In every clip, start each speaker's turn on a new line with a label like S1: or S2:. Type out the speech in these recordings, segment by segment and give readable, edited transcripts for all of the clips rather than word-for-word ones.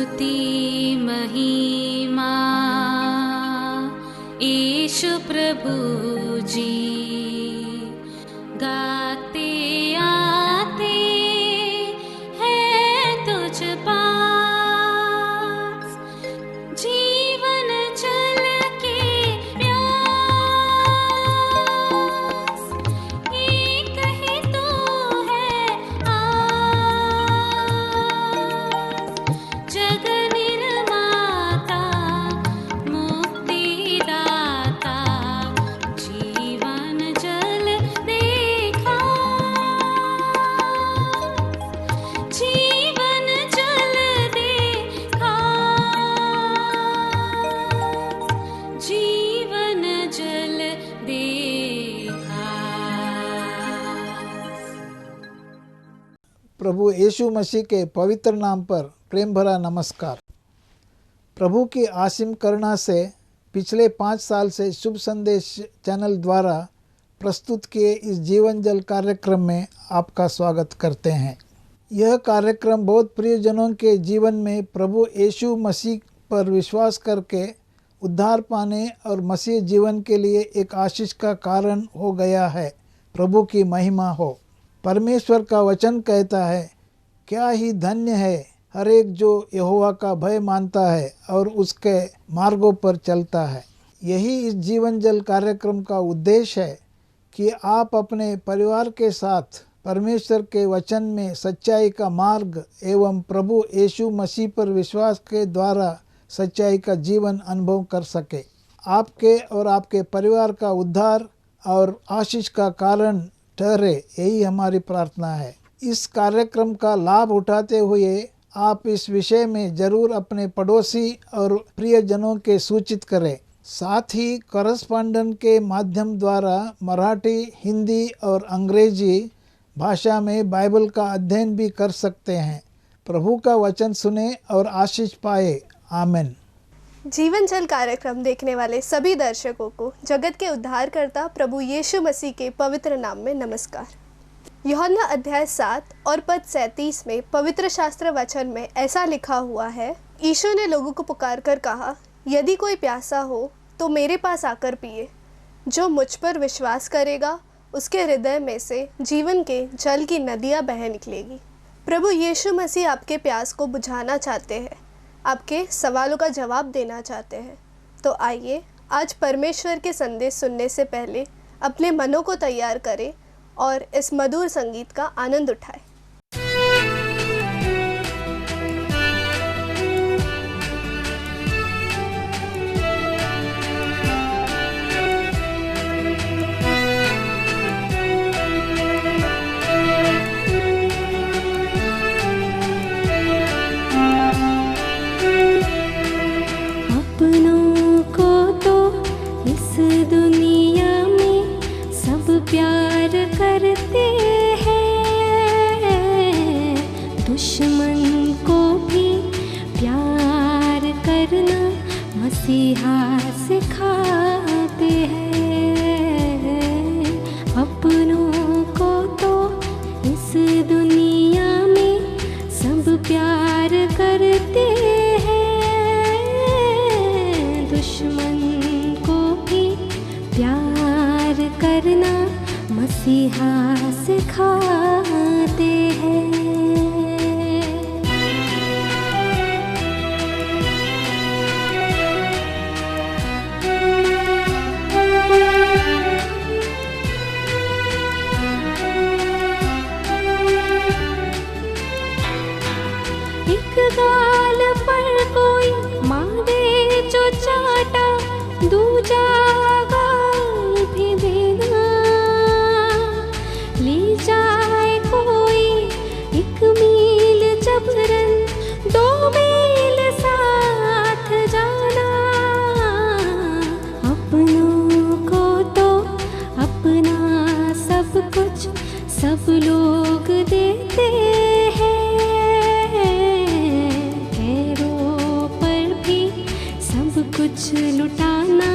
S1: स्तुति महिमा ईशु प्रभु जी गाते आते हैं तुझ पास जीवन जल के प्यास एक ही तो है आस जग निर्माता मुक्तिदाता जीवन जल देखा जीवन जल देखा जीवन जल देखा।
S2: प्रभु यीशु मसीह के पवित्र नाम पर प्रेम भरा नमस्कार। प्रभु की असीम करुणा से पिछले 5 साल से शुभ संदेश चैनल द्वारा प्रस्तुत किए इस जीवन जल कार्यक्रम में आपका स्वागत करते हैं। यह कार्यक्रम बहुत प्रियजनों के जीवन में प्रभु यीशु मसीह पर विश्वास करके उद्धार पाने और मसीह जीवन के लिए एक आशीष का कारण हो गया है। प्रभु की महिमा हो। परमेश्वर का वचन कहता है, क्या ही धन्य है हर एक जो यहोवा का भय मानता है और उसके मार्गों पर चलता है। यही इस जीवन जल कार्यक्रम का उद्देश्य है कि आप अपने परिवार के साथ परमेश्वर के वचन में सच्चाई का मार्ग एवं प्रभु यीशु मसीह पर विश्वास के द्वारा सच्चाई का जीवन अनुभव कर सके। आपके और आपके परिवार का उद्धार और आशीष का कारण ठहरे, यही हमारी प्रार्थना है। इस कार्यक्रम का लाभ उठाते हुए आप इस विषय में जरूर अपने पड़ोसी और प्रियजनों के सूचित करें। साथ ही कॉरेस्पॉन्डेंट के माध्यम द्वारा मराठी, हिंदी और अंग्रेजी भाषा में बाइबल का अध्ययन भी कर सकते हैं। प्रभु का वचन सुने और आशीष पाए। आमीन।
S3: जीवन जल कार्यक्रम देखने वाले सभी दर्शकों को जगत के उद्धारकर्ता प्रभु यीशु मसीह के पवित्र नाम में नमस्कार। यूहन्ना अध्याय 7 और पद 37 में पवित्र शास्त्र वचन में ऐसा लिखा हुआ है, यीशु ने लोगों को पुकार कर कहा, यदि कोई प्यासा हो तो मेरे पास आकर पिए। जो मुझ पर विश्वास करेगा उसके हृदय में से जीवन के जल की नदियाँ बह निकलेगी। प्रभु यीशु मसीह आपके प्यास को बुझाना चाहते हैं, आपके सवालों का जवाब देना चाहते हैं। तो आइए आज परमेश्वर के संदेश सुनने से पहले अपने मनों को तैयार करें और इस मधुर संगीत का आनंद उठाएं।
S1: अपनों को तो इस दुनिया में सब प्यार करते हैं, दुश्मन को भी प्यार करना मसीहा सिखाते हैं। अपनों को तो इस दुनिया में सब प्यार करते हैं, दुश्मन को भी प्यार करना मसीहा सिखाते हैं। एक गाल पर कोई मांगे जो चाटा, दूजा गाल भी देना। ले जाए कोई 1 मील जबरन, 2 मील साथ जाना। अपनों को तो अपना सब कुछ सब लोग देते हैं, गैरों पर भी सब कुछ लुटाना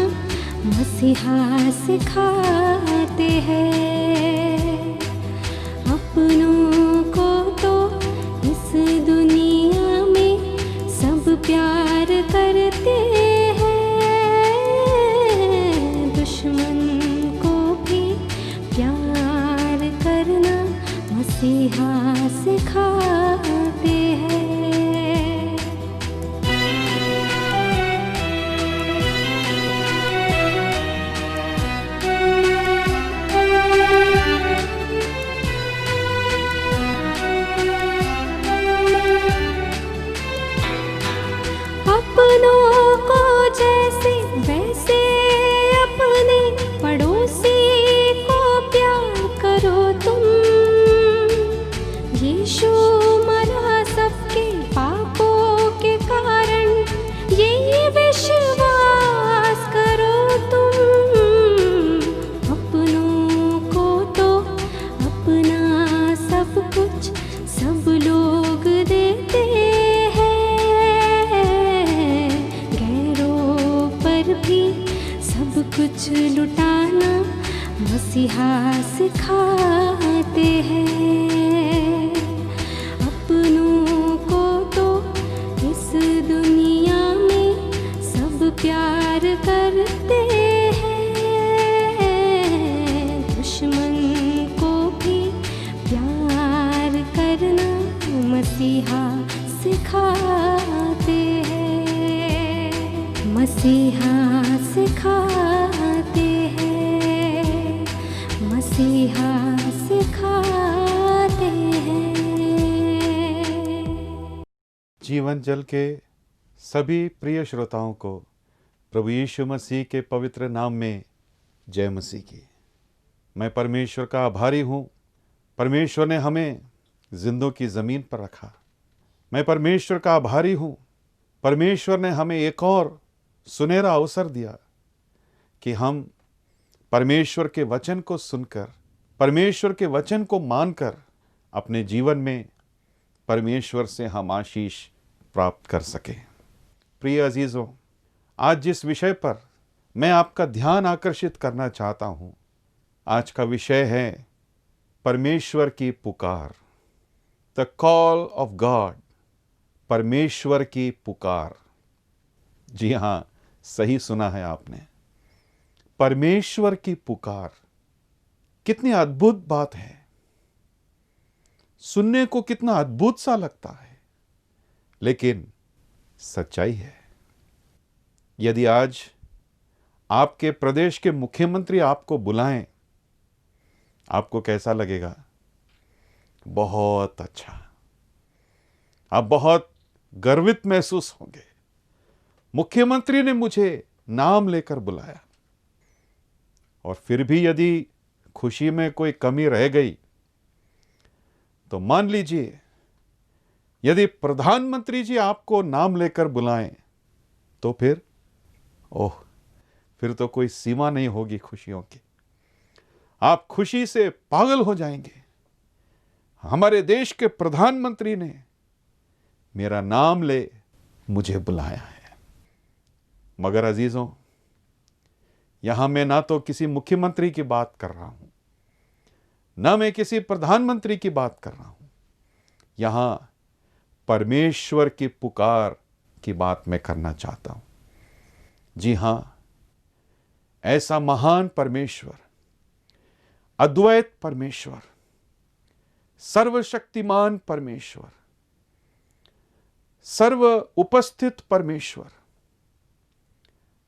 S1: मसीहा सिखाते हैं। अपनों को तो इस दुनिया में सब प्यार करते हैं, दुश्मन को भी प्यार करना मसीहा सिखाते हैं। अपनों को जैसे वैसे अपने पड़ोसी को प्यार करो तुम। यीशु मरा सबके पापों के कारण, ये विश्वास करो तुम। अपनों को तो अपना सब कुछ सब लोग देते हैं, गैरों पर भी सब कुछ लुटाना मसीहा सिखाते हैं। अपनों को तो इस दुनिया में सब प्यार करते हैं, दुश्मन को भी प्यार करना मसीहा सिखाते हैं, मसीहा सिखाते हैं, मसीहा सिखाते हैं।
S4: जीवन जल के सभी प्रिय श्रोताओं को प्रभु यीशु मसीह के पवित्र नाम में जय मसीह की। मैं परमेश्वर का आभारी हूँ। परमेश्वर ने हमें जिंदों की ज़मीन पर रखा। मैं परमेश्वर का आभारी हूँ। परमेश्वर ने हमें एक और सुनहरा अवसर दिया कि हम परमेश्वर के वचन को सुनकर, परमेश्वर के वचन को मानकर अपने जीवन में परमेश्वर से हम आशीष प्राप्त कर सकें। प्रिय अजीज़ों, आज जिस विषय पर मैं आपका ध्यान आकर्षित करना चाहता हूँ, आज का विषय है परमेश्वर की पुकार, द कॉल ऑफ गॉड, परमेश्वर की पुकार। जी हाँ, सही सुना है आपने, परमेश्वर की पुकार। कितनी अद्भुत बात है, सुनने को कितना अद्भुत सा लगता है, लेकिन सच्चाई है। यदि आज आपके प्रदेश के मुख्यमंत्री आपको बुलाएं, आपको कैसा लगेगा? बहुत अच्छा, आप बहुत गर्वित महसूस होंगे। मुख्यमंत्री ने मुझे नाम लेकर बुलाया। और फिर भी यदि खुशी में कोई कमी रह गई तो मान लीजिए, यदि प्रधानमंत्री जी आपको नाम लेकर बुलाएं तो फिर फिर तो कोई सीमा नहीं होगी खुशियों की। आप खुशी से पागल हो जाएंगे। हमारे देश के प्रधानमंत्री ने मेरा नाम ले मुझे बुलाया है। मगर अजीजों, यहां मैं ना तो किसी मुख्यमंत्री की बात कर रहा हूं, ना मैं किसी प्रधानमंत्री की बात कर रहा हूं। यहां परमेश्वर की पुकार की बात मैं करना चाहता हूं। जी हां, ऐसा महान परमेश्वर, अद्वैत परमेश्वर, सर्वशक्तिमान परमेश्वर, सर्व उपस्थित परमेश्वर,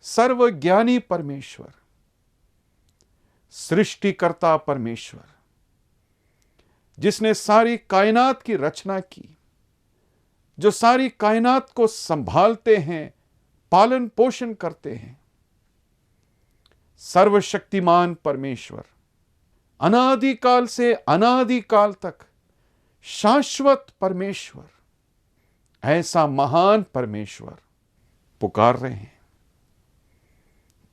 S4: सर्वज्ञानी परमेश्वर, सृष्टिकर्ता परमेश्वर, जिसने सारी कायनात की रचना की, जो सारी कायनात को संभालते हैं, पालन पोषण करते हैं, सर्वशक्तिमान परमेश्वर, अनादिकाल से अनादिकाल तक शाश्वत परमेश्वर, ऐसा महान परमेश्वर पुकार रहे हैं।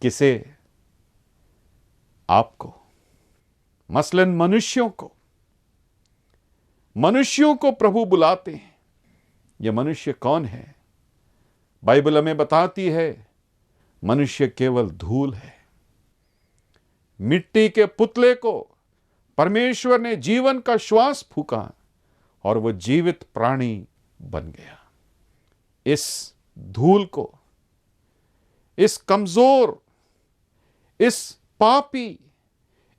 S4: किसे? आपको, मसलन मनुष्यों को प्रभु बुलाते हैं। यह मनुष्य कौन है? बाइबल हमें बताती है, मनुष्य केवल धूल है। मिट्टी के पुतले को परमेश्वर ने जीवन का श्वास फूंका और वह जीवित प्राणी बन गया। इस धूल को, इस कमजोर, इस पापी,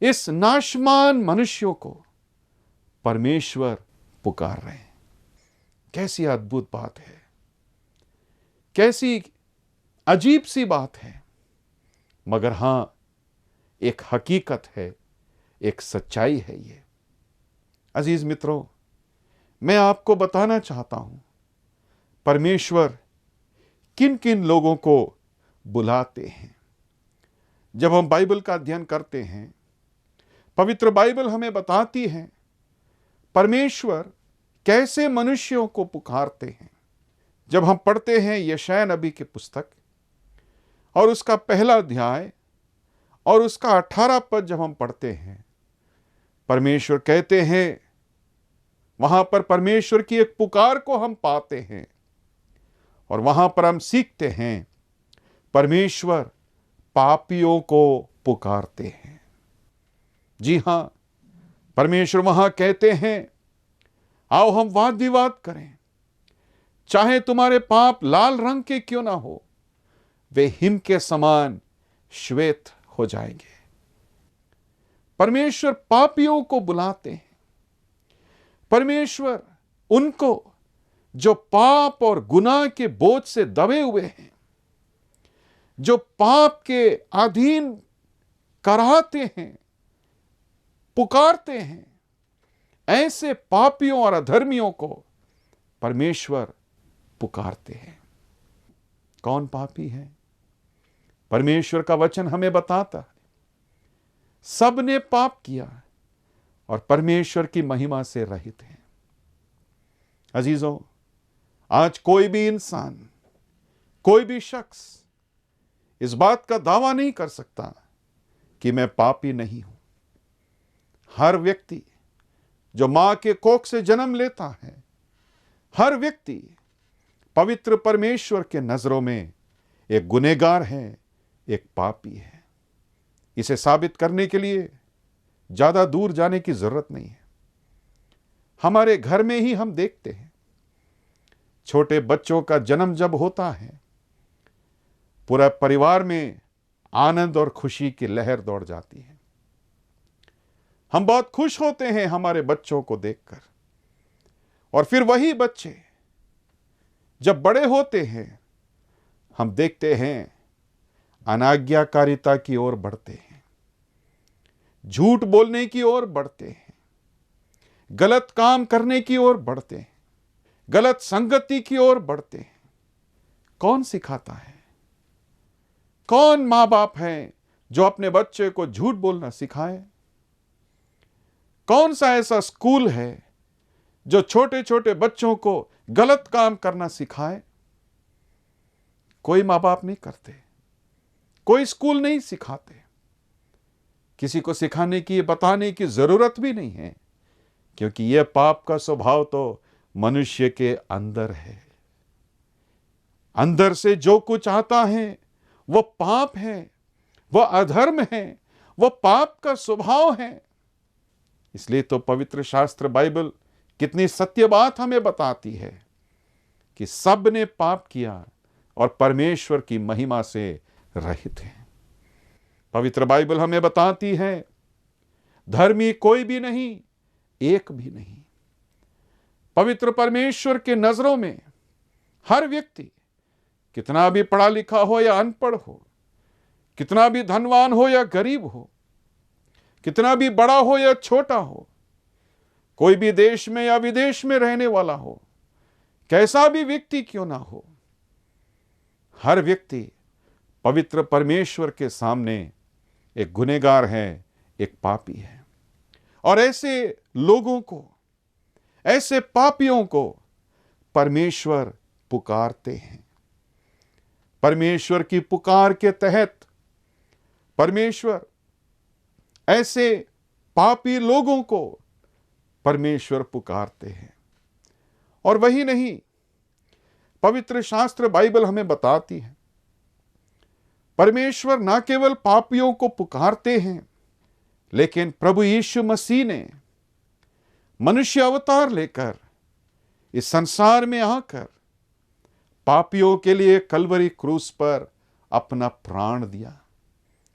S4: इस नाशमान मनुष्यों को परमेश्वर पुकार रहे हैं। कैसी अद्भुत बात है, कैसी अजीब सी बात है, मगर हां, एक हकीकत है, एक सच्चाई है ये। अजीज मित्रों, मैं आपको बताना चाहता हूं परमेश्वर किन किन लोगों को बुलाते हैं। जब हम बाइबल का अध्ययन करते हैं, पवित्र बाइबल हमें बताती है परमेश्वर कैसे मनुष्यों को पुकारते हैं। जब हम पढ़ते हैं यशायाह नबी की पुस्तक और उसका पहला अध्याय और उसका 18 पद जब हम पढ़ते हैं, परमेश्वर कहते हैं, वहां पर परमेश्वर की एक पुकार को हम पाते हैं और वहां पर हम सीखते हैं परमेश्वर पापियों को पुकारते हैं। जी हां, परमेश्वर वहां कहते हैं, आओ हम वाद विवाद करें, चाहे तुम्हारे पाप लाल रंग के क्यों ना हो, वे हिम के समान श्वेत हो जाएंगे। परमेश्वर पापियों को बुलाते हैं। परमेश्वर उनको जो पाप और गुनाह के बोझ से दबे हुए हैं, जो पाप के अधीन कराहते हैं, पुकारते हैं, ऐसे पापियों और अधर्मियों को परमेश्वर पुकारते हैं। कौन पापी है? परमेश्वर का वचन हमें बताता है सब ने पाप किया और परमेश्वर की महिमा से रहित हैं। अजीजों, आज कोई भी इंसान, कोई भी शख्स इस बात का दावा नहीं कर सकता कि मैं पापी नहीं हूं। हर व्यक्ति जो मां के कोख से जन्म लेता है, हर व्यक्ति पवित्र परमेश्वर के नजरों में एक गुनहगार है, एक पापी है। इसे साबित करने के लिए ज्यादा दूर जाने की जरूरत नहीं है। हमारे घर में ही हम देखते हैं, छोटे बच्चों का जन्म जब होता है, पूरा परिवार में आनंद और खुशी की लहर दौड़ जाती है। हम बहुत खुश होते हैं हमारे बच्चों को देखकर, और फिर वही बच्चे जब बड़े होते हैं, हम देखते हैं अनाज्ञाकारिता की ओर बढ़ते हैं, झूठ बोलने की ओर बढ़ते हैं, गलत काम करने की ओर बढ़ते हैं, गलत संगति की ओर बढ़ते हैं। कौन सिखाता है? कौन मां बाप है जो अपने बच्चे को झूठ बोलना सिखाए? कौन सा ऐसा स्कूल है जो छोटे छोटे बच्चों को गलत काम करना सिखाए? कोई मां बाप नहीं करते, कोई स्कूल नहीं सिखाते। किसी को सिखाने की, बताने की जरूरत भी नहीं है, क्योंकि यह पाप का स्वभाव तो मनुष्य के अंदर है। अंदर से जो कुछ आता है वो पाप है, वह अधर्म है, वह पाप का स्वभाव है। इसलिए तो पवित्र शास्त्र बाइबल कितनी सत्य बात हमें बताती है कि सब ने पाप किया और परमेश्वर की महिमा से रहित हैं। पवित्र बाइबल हमें बताती है धर्मी कोई भी नहीं, एक भी नहीं। पवित्र परमेश्वर के नजरों में हर व्यक्ति, कितना भी पढ़ा लिखा हो या अनपढ़ हो, कितना भी धनवान हो या गरीब हो, कितना भी बड़ा हो या छोटा हो, कोई भी देश में या विदेश में रहने वाला हो, कैसा भी व्यक्ति क्यों ना हो, हर व्यक्ति पवित्र परमेश्वर के सामने एक गुनहगार है, एक पापी है। और ऐसे लोगों को, ऐसे पापियों को परमेश्वर पुकारते हैं। परमेश्वर की पुकार के तहत परमेश्वर ऐसे पापी लोगों को परमेश्वर पुकारते हैं। और वही नहीं, पवित्र शास्त्र बाइबल हमें बताती है परमेश्वर न केवल पापियों को पुकारते हैं, लेकिन प्रभु यीशु मसीह ने मनुष्य अवतार लेकर इस संसार में आकर पापियों के लिए कलवरी क्रूस पर अपना प्राण दिया।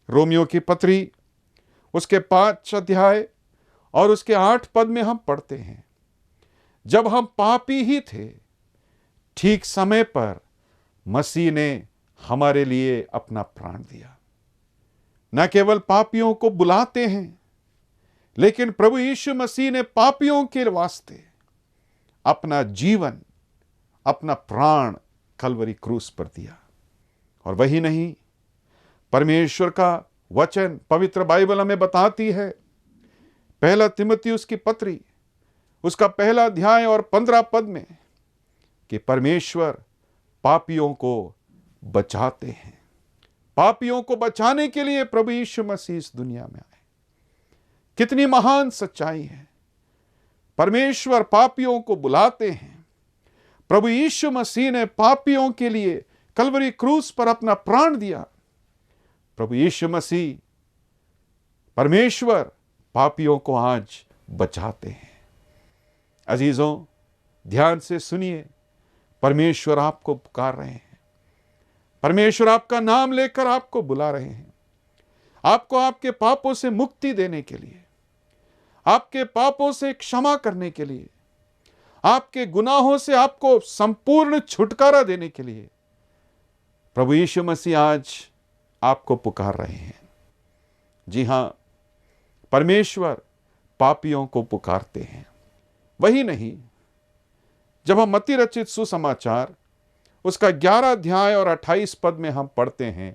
S4: रोमियो की पत्री उसके 5 अध्याय और उसके 8 पद में हम पढ़ते हैं, जब हम पापी ही थे, ठीक समय पर मसीह ने हमारे लिए अपना प्राण दिया। न केवल पापियों को बुलाते हैं, लेकिन प्रभु यीशु मसीह ने पापियों के वास्ते अपना जीवन, अपना प्राण कलवरी क्रूस पर दिया। और वही नहीं, परमेश्वर का वचन पवित्र बाइबल हमें बताती है, 1 तीमुथियुस की पत्री उसका 1 अध्याय और 15 पद में, कि परमेश्वर पापियों को बचाते हैं। पापियों को बचाने के लिए प्रभु यीशु मसीह इस दुनिया में आए। कितनी महान सच्चाई है। परमेश्वर पापियों को बुलाते हैं। प्रभु यीशु मसीह ने पापियों के लिए कलवरी क्रूस पर अपना प्राण दिया। प्रभु यीशु मसीह, परमेश्वर पापियों को आज बचाते हैं। अजीजों, ध्यान से सुनिए, परमेश्वर आपको पुकार रहे हैं। परमेश्वर आपका नाम लेकर आपको बुला रहे हैं, आपको आपके पापों से मुक्ति देने के लिए, आपके पापों से क्षमा करने के लिए, आपके गुनाहों से आपको संपूर्ण छुटकारा देने के लिए प्रभु यीशु मसीह आज आपको पुकार रहे हैं। जी हां, परमेश्वर पापियों को पुकारते हैं। वही नहीं, जब हम मत्ती रचित सुसमाचार उसका 11 अध्याय और 28 पद में हम पढ़ते हैं,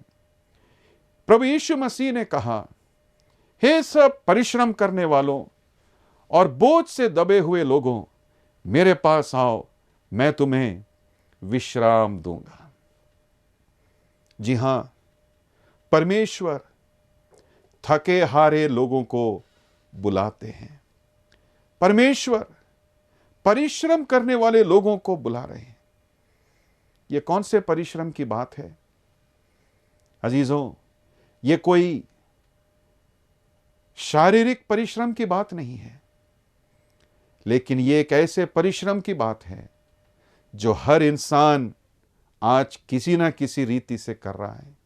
S4: प्रभु यीशु मसीह ने कहा, हे सब परिश्रम करने वालों और बोझ से दबे हुए लोगों, मेरे पास आओ, मैं तुम्हें विश्राम दूंगा। जी हां, परमेश्वर थके हारे लोगों को बुलाते हैं। परमेश्वर परिश्रम करने वाले लोगों को बुला रहे हैं। यह कौन से परिश्रम की बात है अजीजों? यह कोई शारीरिक परिश्रम की बात नहीं है, लेकिन यह एक ऐसे परिश्रम की बात है जो हर इंसान आज किसी ना किसी रीति से कर रहा है,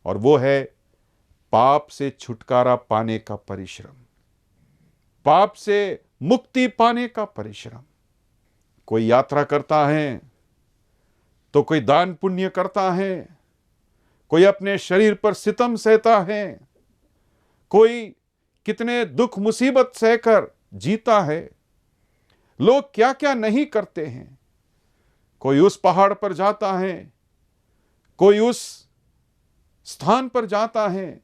S4: और वो है पाप से छुटकारा पाने का परिश्रम, पाप से मुक्ति पाने का परिश्रम। कोई यात्रा करता है तो कोई दान पुण्य करता है, कोई अपने शरीर पर सितम सहता है, कोई कितने दुख मुसीबत सहकर जीता है। लोग क्या क्या नहीं करते हैं। कोई उस पहाड़ पर जाता है, कोई उस स्थान पर जाता है,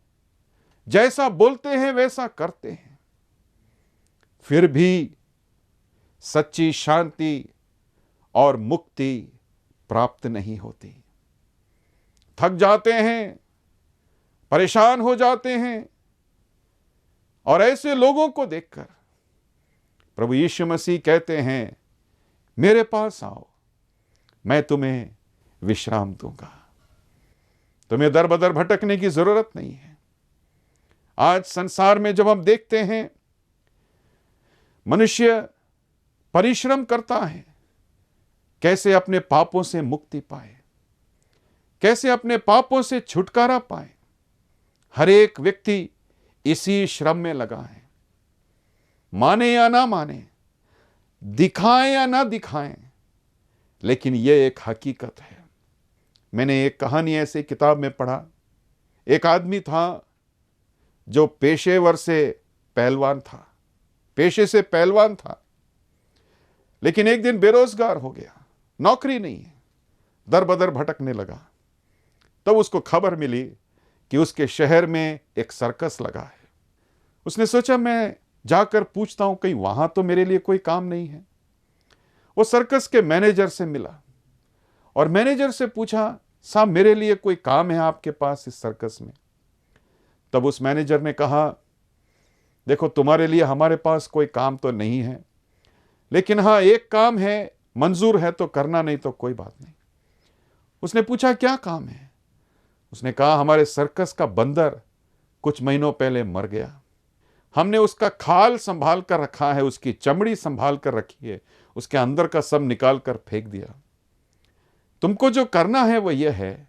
S4: जैसा बोलते हैं वैसा करते हैं, फिर भी सच्ची शांति और मुक्ति प्राप्त नहीं होती। थक जाते हैं, परेशान हो जाते हैं, और ऐसे लोगों को देखकर प्रभु यीशु मसीह कहते हैं, मेरे पास आओ, मैं तुम्हें विश्राम दूंगा। तुम्हें दर बदर भटकने की जरूरत नहीं है। आज संसार में जब हम देखते हैं मनुष्य परिश्रम करता है, कैसे अपने पापों से मुक्ति पाए, कैसे अपने पापों से छुटकारा पाए, हर एक व्यक्ति इसी श्रम में लगा है। माने या ना माने, दिखाएं या ना दिखाएं, लेकिन यह एक हकीकत है। मैंने एक कहानी ऐसे किताब में पढ़ा। एक आदमी था जो पेशेवर से पहलवान था, पेशे से पहलवान था, लेकिन एक दिन बेरोजगार हो गया, नौकरी नहीं है, दर बदर भटकने लगा। तब उसको खबर मिली कि उसके शहर में एक सर्कस लगा है। उसने सोचा, मैं जाकर पूछता हूं, कहीं वहां तो मेरे लिए कोई काम नहीं है। वो सर्कस के मैनेजर से मिला और मैनेजर से पूछा, साहब मेरे लिए कोई काम है आपके पास इस सर्कस में? तब उस मैनेजर ने कहा, देखो तुम्हारे लिए हमारे पास कोई काम तो नहीं है, लेकिन हाँ एक काम है, मंजूर है तो करना, नहीं तो कोई बात नहीं। उसने पूछा, क्या काम है? उसने कहा, हमारे सर्कस का बंदर कुछ महीनों पहले मर गया। हमने उसका खाल संभाल कर रखा है, उसकी चमड़ी संभाल कर रखी है, उसके अंदर का सब निकाल कर फेंक दिया। तुमको जो करना है वो यह है,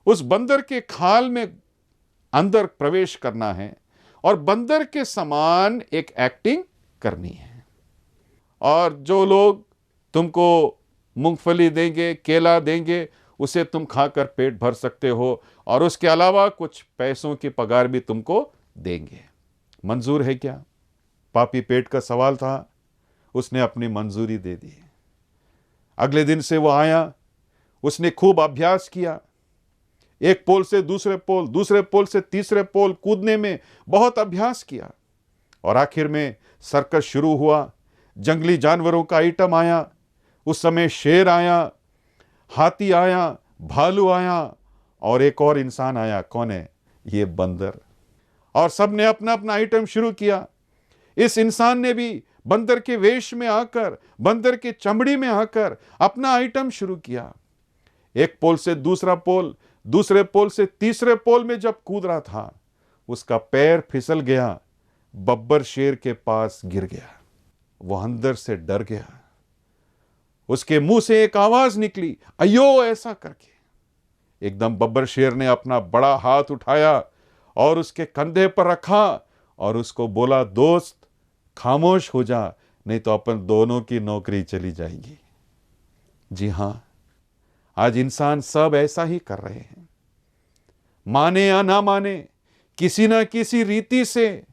S4: उस बंदर के खाल में अंदर प्रवेश करना है और बंदर के समान एक एक्टिंग करनी है। और जो लोग तुमको मूंगफली देंगे, केला देंगे, उसे तुम खाकर पेट भर सकते हो और उसके अलावा कुछ पैसों की पगार भी तुमको देंगे। मंजूर है क्या? पापी पेट का सवाल था, उसने अपनी मंजूरी दे दी। अगले दिन से वो आया, उसने खूब अभ्यास किया, एक पोल से दूसरे पोल, दूसरे पोल से तीसरे पोल कूदने में बहुत अभ्यास किया और आखिर में सर्कस शुरू हुआ। जंगली जानवरों का आइटम आया। उस समय शेर आया, हाथी आया, भालू आया और एक और इंसान आया। कौन है? ये बंदर। और सबने अपना अपना आइटम शुरू किया। इस इंसान ने भी बंदर के वेश में आकर, बंदर के चमड़ी में आकर अपना आइटम शुरू किया। एक पोल से दूसरा पोल, दूसरे पोल से तीसरे पोल में जब कूद रहा था, उसका पैर फिसल गया, बब्बर शेर के पास गिर गया। वो अंदर से डर गया। उसके मुंह से एक आवाज निकली, अयो, ऐसा करके। एकदम बब्बर शेर ने अपना बड़ा हाथ उठाया और उसके कंधे पर रखा और उसको बोला, दोस्त खामोश हो जा, नहीं तो अपन दोनों की नौकरी चली जाएगी। जी हां, आज इंसान सब ऐसा ही कर रहे हैं। माने या ना माने, किसी ना किसी रीति से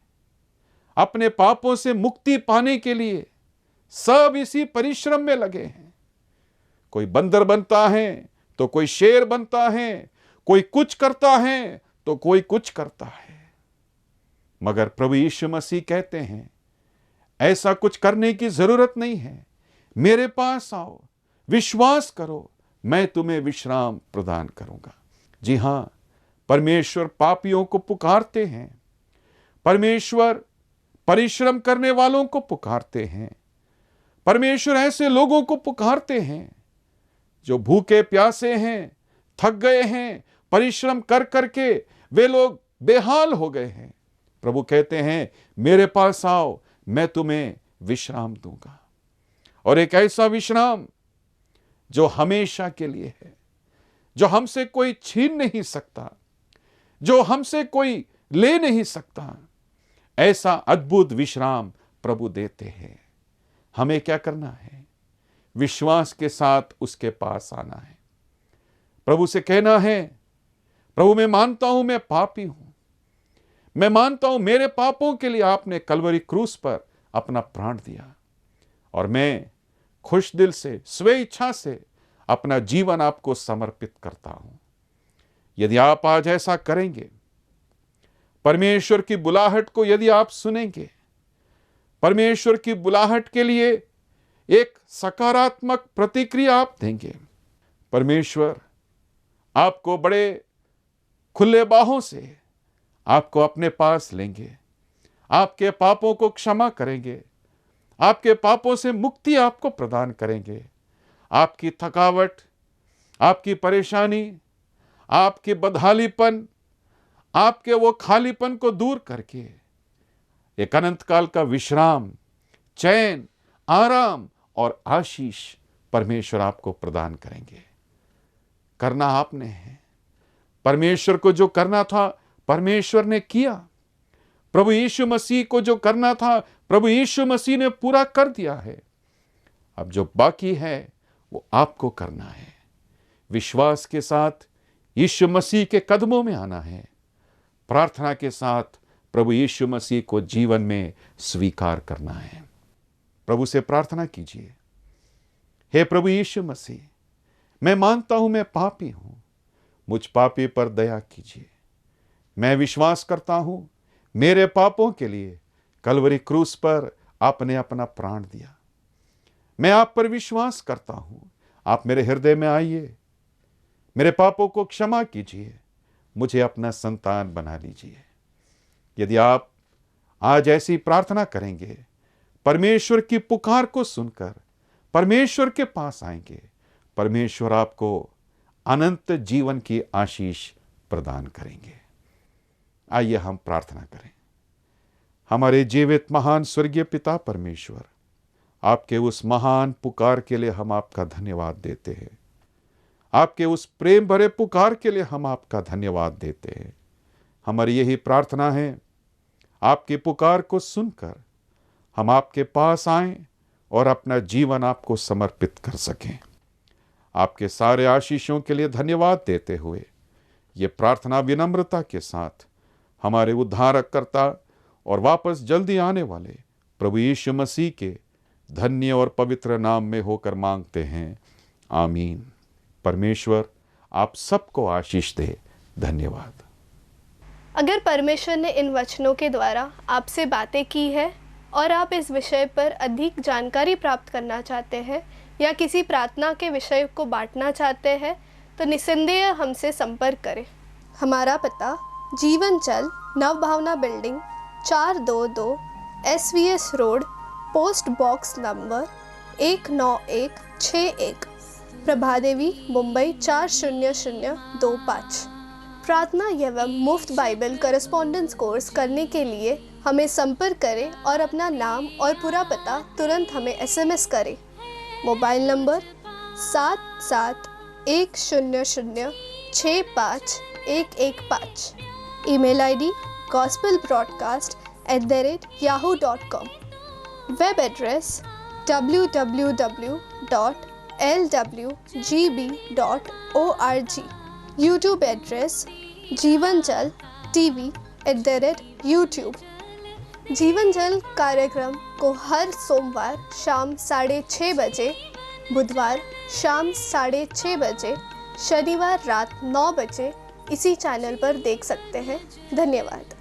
S4: अपने पापों से मुक्ति पाने के लिए सब इसी परिश्रम में लगे हैं। कोई बंदर बनता है तो कोई शेर बनता है, कोई कुछ करता है तो कोई कुछ करता है। मगर प्रभु यीशु मसीह कहते हैं, ऐसा कुछ करने की जरूरत नहीं है। मेरे पास आओ, विश्वास करो, मैं तुम्हें विश्राम प्रदान करूंगा। जी हां, परमेश्वर पापियों को पुकारते हैं। परमेश्वर परिश्रम करने वालों को पुकारते हैं। परमेश्वर ऐसे लोगों को पुकारते हैं जो भूखे प्यासे हैं, थक गए हैं, परिश्रम कर करके वे लोग बेहाल हो गए हैं। प्रभु कहते हैं, मेरे पास आओ, मैं तुम्हें विश्राम दूंगा। और एक ऐसा विश्राम जो हमेशा के लिए है, जो हमसे कोई छीन नहीं सकता, जो हमसे कोई ले नहीं सकता। ऐसा अद्भुत विश्राम प्रभु देते हैं। हमें क्या करना है? विश्वास के साथ उसके पास आना है। प्रभु से कहना है, प्रभु मैं मानता हूं मैं पापी हूं, मैं मानता हूं मेरे पापों के लिए आपने कलवरी क्रूस पर अपना प्राण दिया और मैं खुश दिल से, स्वे इच्छा से अपना जीवन आपको समर्पित करता हूं। यदि आप आज ऐसा करेंगे, परमेश्वर की बुलाहट को यदि आप सुनेंगे, परमेश्वर की बुलाहट के लिए एक सकारात्मक प्रतिक्रिया आप देंगे, परमेश्वर आपको बड़े खुले बाहों से आपको अपने पास लेंगे, आपके पापों को क्षमा करेंगे, आपके पापों से मुक्ति आपको प्रदान करेंगे। आपकी थकावट, आपकी परेशानी, आपके बदहालीपन, आपके वो खालीपन को दूर करके एक अनंत काल का विश्राम, चैन, आराम और आशीष परमेश्वर आपको प्रदान करेंगे। करना आपने है। परमेश्वर को जो करना था परमेश्वर ने किया। प्रभु यीशु मसीह को जो करना था प्रभु यीशु मसीह ने पूरा कर दिया है। अब जो बाकी है वो आपको करना है। विश्वास के साथ यीशु मसीह के कदमों में आना है। प्रार्थना के साथ प्रभु यीशु मसीह को जीवन में स्वीकार करना है। प्रभु से प्रार्थना कीजिए, हे प्रभु यीशु मसीह, मैं मानता हूं मैं पापी हूं, मुझ पापी पर दया कीजिए। मैं विश्वास करता हूं मेरे पापों के लिए कलवरी क्रूस पर आपने अपना प्राण दिया। मैं आप पर विश्वास करता हूं, आप मेरे हृदय में आइए, मेरे पापों को क्षमा कीजिए, मुझे अपना संतान बना लीजिए। यदि आप आज ऐसी प्रार्थना करेंगे, परमेश्वर की पुकार को सुनकर परमेश्वर के पास आएंगे, परमेश्वर आपको अनंत जीवन की आशीष प्रदान करेंगे। आइए हम प्रार्थना करें। हमारे जीवित महान स्वर्गीय पिता परमेश्वर, आपके उस महान पुकार के लिए हम आपका धन्यवाद देते हैं। आपके उस प्रेम भरे पुकार के लिए हम आपका धन्यवाद देते हैं। हमारी यही प्रार्थना है, आपकी पुकार को सुनकर हम आपके पास आएं और अपना जीवन आपको समर्पित कर सकें। आपके सारे आशीषों के लिए धन्यवाद देते हुए ये प्रार्थना विनम्रता के साथ हमारे उद्धारकर्ता और वापस जल्दी आने वाले प्रभु यीशु मसीह के धन्य और पवित्र नाम में होकर मांगते हैं, आमीन। परमेश्वर आप सबको आशीष दे। धन्यवाद।
S3: अगर परमेश्वर ने इन वचनों के द्वारा आपसे बातें की है और आप इस विषय पर अधिक जानकारी प्राप्त करना चाहते हैं या किसी प्रार्थना के विषय को बांटना चाहते हैं तो निस्संदेह हमसे संपर्क करें। हमारा पता Jeevan Jal Nav Bhavna building 422 SVS road, post box number 19161, Prabhadevi, Mumbai 40025। प्रार्थना एवं मुफ्त बाइबल करस्पॉन्डेंस कोर्स करने के लिए हमें संपर्क करें और अपना नाम और पूरा पता तुरंत हमें SMS करें। Mobile number 7710065115। Email ID gospelbroadcast@yahoo.com। Web address www.lwgb.org। YouTube address जीवन जल TV@YouTube। जीवन जल कार्यक्रम को हर सोमवार शाम 6:30 बजे, बुधवार शाम 6:30 बजे, शनिवार रात 9 बजे इसी चैनल पर देख सकते हैं। धन्यवाद।